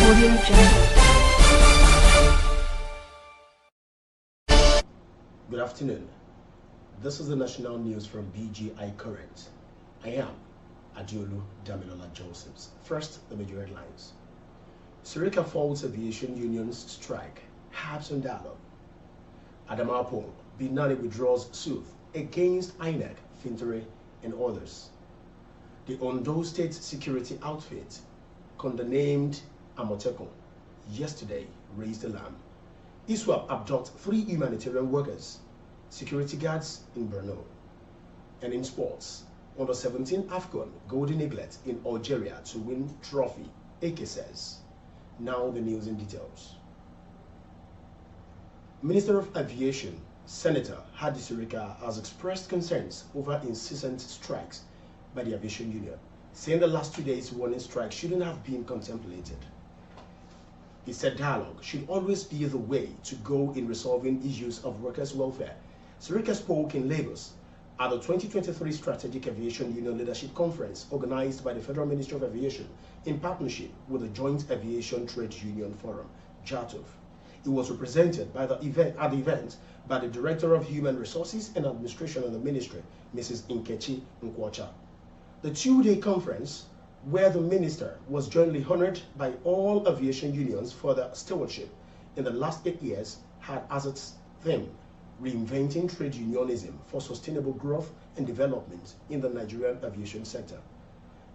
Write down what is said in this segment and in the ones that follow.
Audio Jungle. Good afternoon. This is the national news from BGI Current. I am Adiolu Damilola Josephs. First, the major headlines. Sirika faults aviation union's strike, harps on dialogue. Adamapo, Binani withdraws suit against INEC, Fintere, and others. The Ondo State security outfit, codenamed Amotekun, yesterday raised alarm. ISWAP abduct 3 humanitarian workers, security guards in Brno. And in sports, under 17 AFCON Golden Eaglet in Algeria to win trophy, AK says. Now the news in details. Minister of Aviation, Senator Hadi Sirika, has expressed concerns over incessant strikes by the aviation union, saying the last 2 days' warning strike shouldn't have been contemplated. He said dialogue should always be the way to go in resolving issues of workers' welfare. Sirika spoke in Lagos at the 2023 Strategic Aviation Union Leadership Conference organized by the Federal Ministry of Aviation in partnership with the Joint Aviation Trade Union Forum, JATOF. He was represented by at the event by the Director of Human Resources and Administration of the Ministry, Mrs. Nkechi Nkwocha. The 2-day conference, where the minister was jointly honored by all aviation unions for their stewardship in the last 8 years, had as its theme reinventing trade unionism for sustainable growth and development in the Nigerian aviation sector.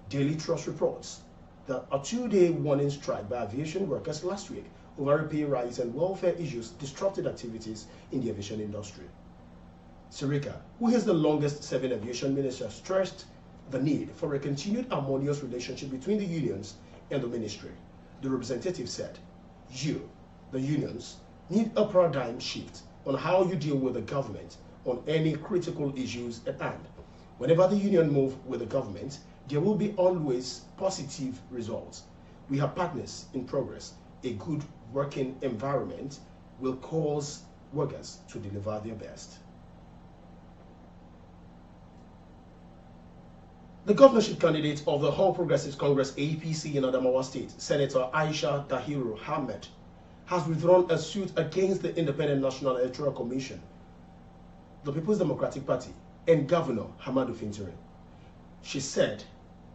Daily Trust reports that a 2-day warning strike by aviation workers last week over a pay rise and welfare issues disrupted activities in the aviation industry. Sirika, who is the longest-serving aviation minister, stressed the need for a continued harmonious relationship between the unions and the ministry. The representative said, "You, the unions, need a paradigm shift on how you deal with the government on any critical issues at hand. Whenever the union move with the government, there will be always positive results. We have partners in progress. A good working environment will cause workers to deliver their best." The governorship candidate of the All Progressives Congress APC in Adamawa State, Senator Aisha Tahiru Ahmed, has withdrawn a suit against the Independent National Electoral Commission, the People's Democratic Party, and Governor Hamadu Fintere. She said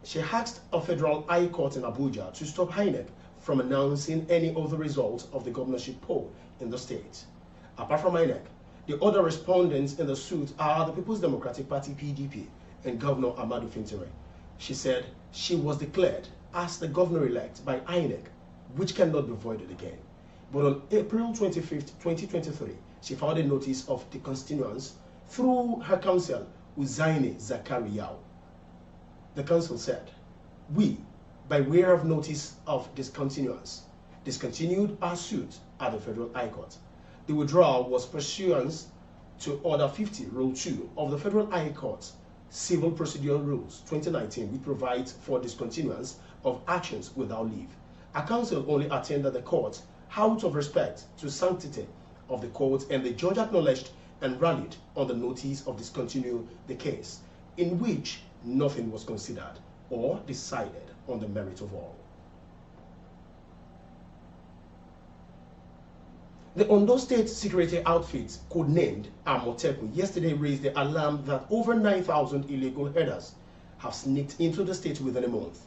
she asked a federal high court in Abuja to stop INEC from announcing any other results of the governorship poll in the state. Apart from INEC, the other respondents in the suit are the People's Democratic Party PDP and Governor Hamadu Fintere. She said she was declared as the governor-elect by INEC, which cannot be voided again. But on April 25th, 2023, she filed a notice of discontinuance through her counsel, Uzaini Zakariyao. The counsel said, "We, by way of notice of discontinuance, discontinued our suit at the Federal High Court. The withdrawal was pursuant to Order 50, Rule 2 of the Federal High Court Civil Procedure Rules 2019, which provides for discontinuance of actions without leave. Our counsel only attended the court out of respect to sanctity of the court, and the judge acknowledged and rallied on the notice of discontinue the case, in which nothing was considered or decided on the merit of all." The Ondo State security outfit, codenamed Amotekun, yesterday raised the alarm that over 9,000 illegal headers have sneaked into the state within a month.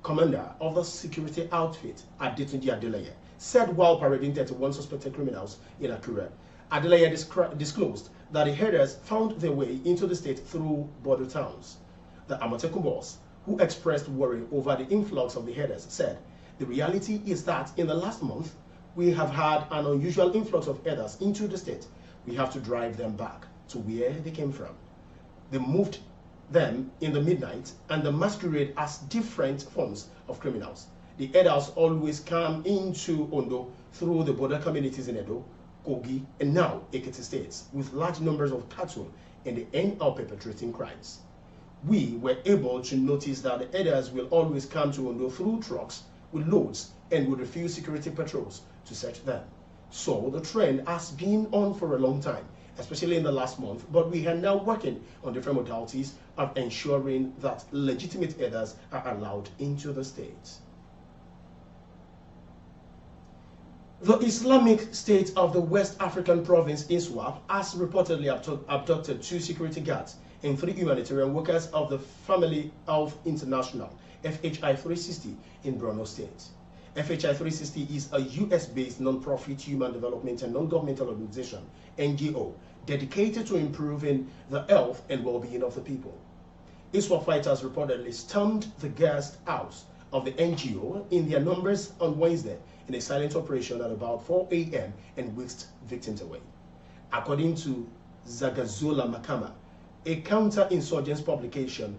Commander of the security outfit, Adetunji Adeleye, said while parading 31 suspected criminals in Akure. Adeleye disclosed that the headers found their way into the state through border towns. The Amotekun boss, who expressed worry over the influx of the headers, said, "The reality is that in the last month, we have had an unusual influx of headers into the state. We have to drive them back to where they came from. They moved them in the midnight and they masquerade as different forms of criminals. The headers always come into Ondo through the border communities in Edo, Kogi, and now Ekiti states, with large numbers of cattle, and they end up perpetrating crimes. We were able to notice that the headers will always come to Ondo through trucks with loads and would refuse security patrols to search them. So the trend has been on for a long time, especially in the last month, but we are now working on different modalities of ensuring that legitimate headers are allowed into the state." The Islamic State of the West African province ISWAP has reportedly abducted 2 security guards and 3 humanitarian workers of the Family Health International FHI 360 in Borno State. FHI 360 is a US-based non-profit human development and non-governmental organization, NGO, dedicated to improving the health and well-being of the people. ISWAP fighters reportedly stormed the guest house of the NGO in their numbers on Wednesday in a silent operation at about 4 a.m. and whisked victims away. According to Zagazola Makama, a counter-insurgents publication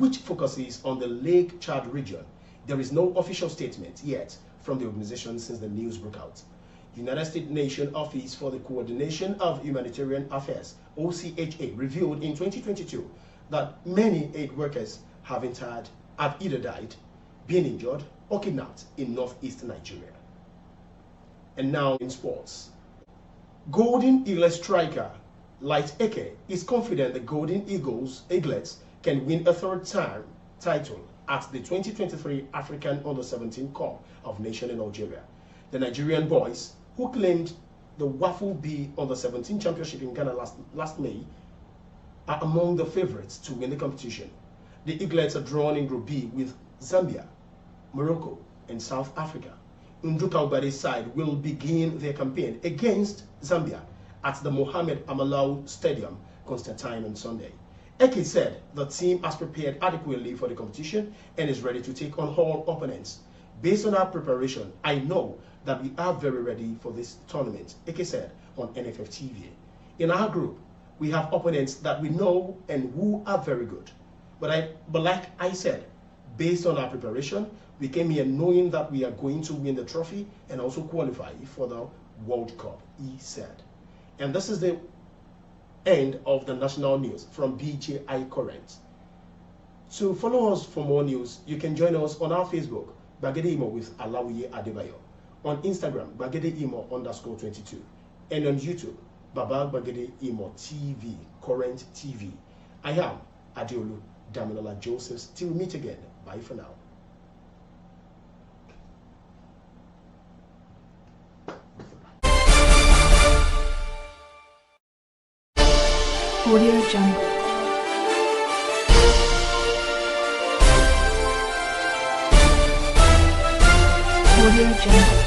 which focuses on the Lake Chad region, there is no official statement yet from the organization since the news broke out. United States Nation Office for the Coordination of Humanitarian Affairs, OCHA, revealed in 2022 that many aid workers have either died, been injured, or kidnapped in northeast Nigeria. And now in sports. Golden Eagles striker Light Eke is confident the Golden Eaglets can win a third-time title at the 2023 African Under-17 Cup of Nations in Algeria. The Nigerian boys, who claimed the Waffle B Under-17 Championship in Ghana last May, are among the favorites to win the competition. The Eaglets are drawn in Group B with Zambia, Morocco, and South Africa. Nduka Ubade's side will begin their campaign against Zambia at the Mohamed Amalau Stadium, Constantine, on Sunday. Eke said the team has prepared adequately for the competition and is ready to take on all opponents. Based on our preparation, I know that we are very ready for this tournament, Eke said on NFF TV. In our group, we have opponents that we know and who are very good. But like I said, based on our preparation, we came here knowing that we are going to win the trophy and also qualify for the World Cup, he said. And this is the end of the national news from BJI Current. To follow us for more news, you can join us on our Facebook, Gbagede Imo with Alawiye Adebayo, on Instagram, Gbagede Imo _22, and on YouTube, Baba Gbagede Imo TV, Current TV. I am Adeolu Damilola Joseph. Till we meet again, bye for now. Audio Jungle. Audio Jungle.